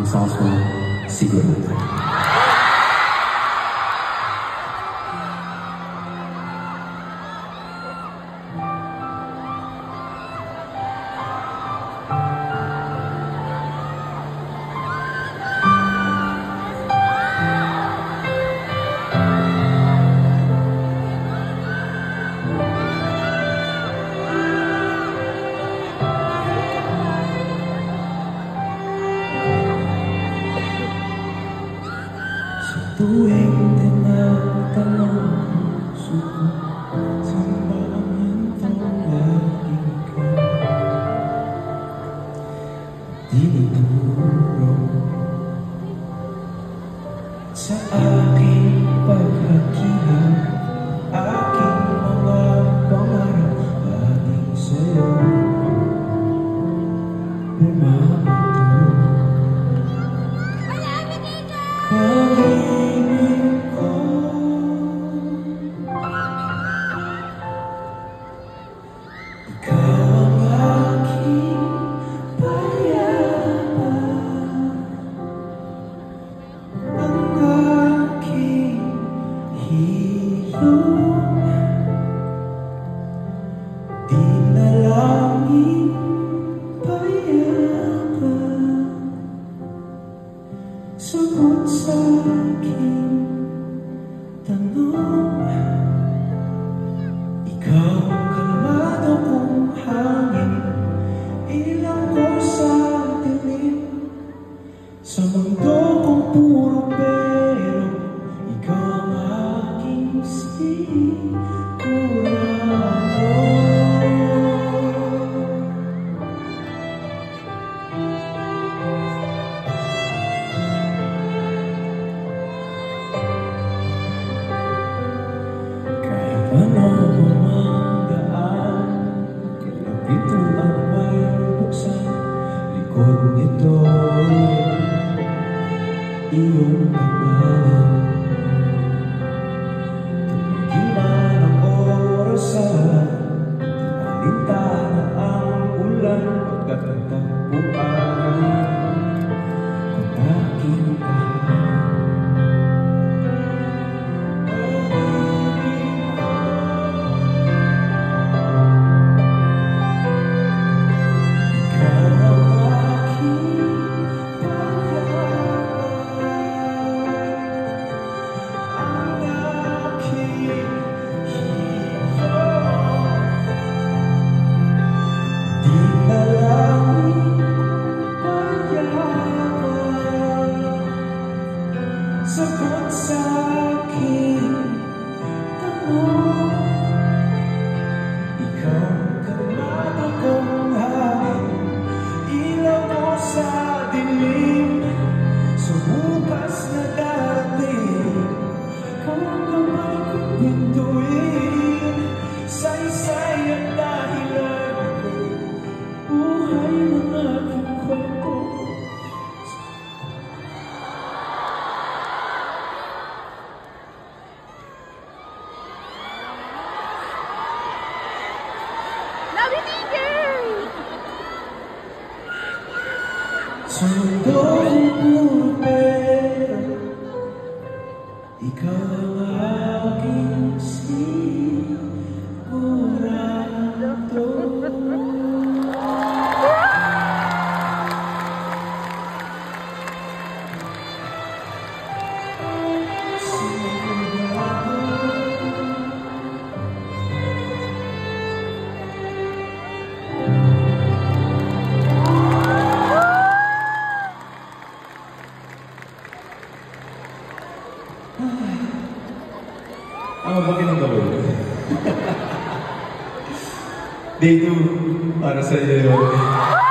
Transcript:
is also sigurado. Tuwing tinatanong ang puso ko, saan ba ang hintong laging ikaw? Tinuturo sa aking paghakihan, aking mga pangarap aking sa'yo bumabato. Sagot sa aking tanong, ikaw ang kalmado kong hangin, ilaw ko sa dilim, sa mundo kong puro pero, ikaw ang aking sigurado. Ano ang daan? Kaya dito ang may buksan, likod nito iyong pangalan. Tumigil man ang orasan, alintana ang ulan, pagkat ang tagpuan ang aking tahanan. Sagot sa aking tanong, ikaw ang kalmado kong hangin, ilaw ko sa dilim, sa bukas na darating, ikaw ang kamay kong pintuin, saysay at dahilan ko, buhay ng aking kwento. Sa mundong puro pero, ikaw ang aking sigurado. Ano ba ginagawa yun? Day 2, para sa iyo yun.